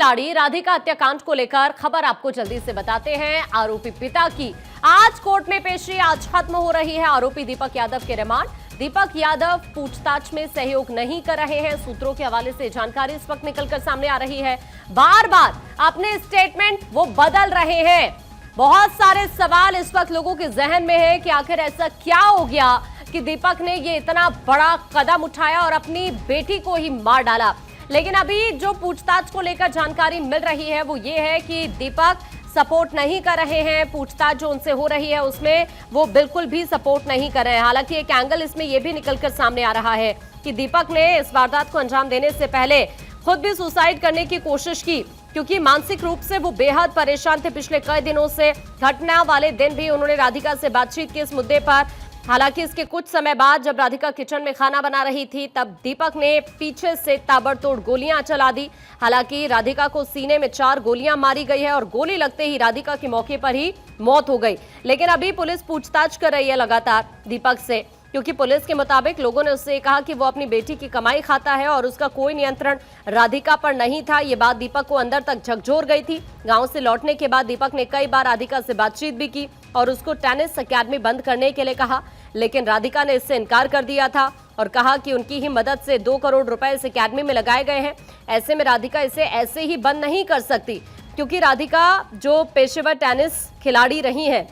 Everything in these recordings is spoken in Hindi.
खिलाड़ी राधिका हत्याकांड को लेकर खबर आपको जल्दी से बताते हैं। आरोपी पिता की आज कोर्ट में पेशी आज खत्म हो रही है। आरोपी दीपक यादव के रिमांड। दीपक यादव पूछताछ में सहयोग नहीं कर रहे हैं। सूत्रों के हवाले से जानकारी इस वक्त निकलकर सामने आ रही है। बार बार अपने स्टेटमेंट वो बदल रहे हैं। बहुत सारे सवाल इस वक्त लोगों के जहन में है कि आखिर ऐसा क्या हो गया कि दीपक ने ये इतना बड़ा कदम उठाया और अपनी बेटी को ही मार डाला। लेकिन अभी जो पूछताछ को लेकर जानकारी मिल रही है वो ये है कि दीपक सपोर्ट नहीं कर रहे हैं। पूछताछ जो उनसे हो रही है उसमें वो बिल्कुल भी सपोर्ट नहीं कर रहे हैं। हालांकि एक एंगल इसमें यह भी निकलकर सामने आ रहा है कि दीपक ने इस वारदात को अंजाम देने से पहले खुद भी सुसाइड करने की कोशिश की, क्योंकि मानसिक रूप से वो बेहद परेशान थे पिछले कई दिनों से। घटना वाले दिन भी उन्होंने राधिका से बातचीत की इस मुद्दे पर। हालांकि इसके कुछ समय बाद जब राधिका किचन में खाना बना रही थी तब दीपक ने पीछे से ताबड़तोड़ गोलियां चला दी। हालांकि राधिका को सीने में 4 गोलियां मारी गई है और गोली लगते ही राधिका की मौके पर ही मौत हो गई। लेकिन अभी पुलिस पूछताछ कर रही है लगातार दीपक से, क्योंकि पुलिस के मुताबिक लोगों ने उससे कहा कि वो अपनी बेटी की कमाई खाता है और उसका कोई नियंत्रण राधिका पर नहीं था। ये बात दीपक को अंदर तक झकझोर गई थी। गांव से लौटने के बाद दीपक ने कई बार राधिका से बातचीत भी की और उसको टेनिस अकेडमी बंद करने के लिए कहा, लेकिन राधिका ने इससे इनकार कर दिया था और कहा कि उनकी ही मदद से 2 करोड़ रुपए इस अकेडमी में लगाए गए हैं। ऐसे में राधिका इसे ऐसे ही बंद नहीं कर सकती, क्योंकि राधिका जो पेशेवर टेनिस खिलाड़ी रही है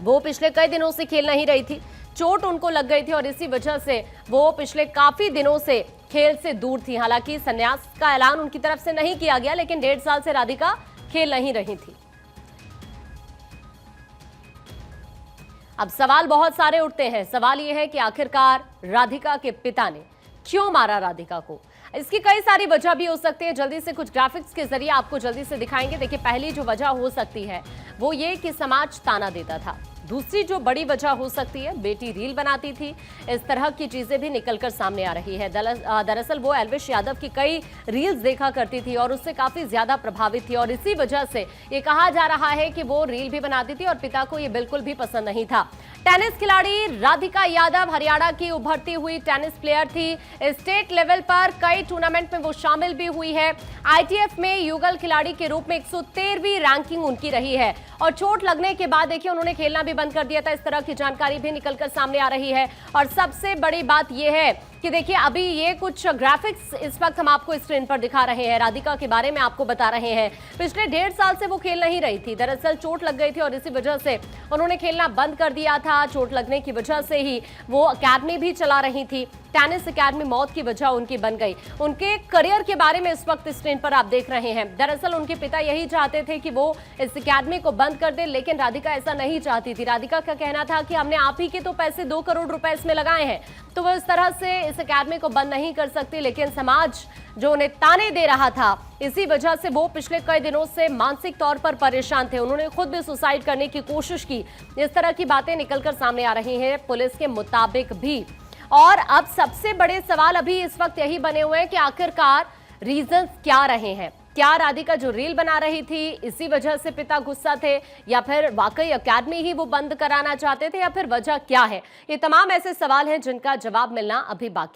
वो पिछले कई दिनों से खेल नहीं रही थी। चोट उनको लग गई थी और इसी वजह से वो पिछले काफी दिनों से खेल से दूर थी। हालांकि संन्यास का ऐलान उनकी तरफ से नहीं किया गया, लेकिन 1.5 साल से राधिका खेल नहीं रही थी। अब सवाल बहुत सारे उठते हैं। सवाल यह है कि आखिरकार राधिका के पिता ने क्यों मारा राधिका को। इसकी कई सारी वजह भी हो सकती है। जल्दी से कुछ ग्राफिक्स के जरिए आपको जल्दी से दिखाएंगे। देखिए, पहली जो वजह हो सकती है वो ये कि समाज ताना देता था। दूसरी जो बड़ी वजह हो सकती है, बेटी रील बनाती थी। इस तरह की चीजें भी निकलकर सामने आ रही है। दरअसल वो एल्विश यादव की कई रील्स देखा करती थी और उससे काफी ज्यादा प्रभावित थी और इसी वजह से ये कहा जा रहा है कि वो रील भी बनाती थी और पिता को ये बिल्कुल भी पसंद नहीं था। टेनिस खिलाड़ी राधिका यादव हरियाणा की उभरती हुई टेनिस प्लेयर थी। स्टेट लेवल पर कई टूर्नामेंट में वो शामिल भी हुई है। ITF में युगल खिलाड़ी के रूप में 113वीं रैंकिंग उनकी रही है और चोट लगने के बाद देखिए उन्होंने खेलना भी बंद कर दिया था। इस तरह की जानकारी भी निकलकर सामने आ रही है। और सबसे बड़ी बात यह है कि देखिए, अभी ये कुछ ग्राफिक्स इस वक्त हम आपको स्क्रीन पर दिखा रहे हैं। राधिका के बारे में आपको बता रहे हैं। पिछले 1.5 साल से वो खेल नहीं रही थी। दरअसल चोट लग गई थी और इसी वजह से उन्होंने खेलना बंद कर दिया था। चोट लगने की वजह से ही वो अकेडमी भी चला रही थी। टेनिस अकेडमी मौत की वजह उनकी बन गई। उनके करियर के बारे में इस वक्त स्क्रीन पर आप देख रहे हैं। दरअसल उनके पिता यही चाहते थे कि वो इस अकेडमी को बंद कर दे, लेकिन राधिका ऐसा नहीं चाहती थी। राधिका का कहना था कि हमने आप ही के तो पैसे 2 करोड़ रुपए इसमें लगाए हैं, तो वो इस तरह से इस अकेडमी को बंद नहीं कर सकती। लेकिन समाज जो उन्हें ताने दे रहा था, इसी वजह से वो पिछले कई दिनों से मानसिक तौर पर परेशान थे। उन्होंने खुद भी सुसाइड करने की कोशिश की। इस तरह की बातें निकलकर सामने आ रही हैं पुलिस के मुताबिक भी। और अब सबसे बड़े सवाल अभी इस वक्त यही बने हुए हैं कि आखिरकार रीजंस क्या रहे हैं। क्या राधिका जो रील बना रही थी इसी वजह से पिता गुस्सा थे, या फिर वाकई अकेडमी ही वो बंद कराना चाहते थे, या फिर वजह क्या है। ये तमाम ऐसे सवाल हैं जिनका जवाब मिलना अभी बाकी है।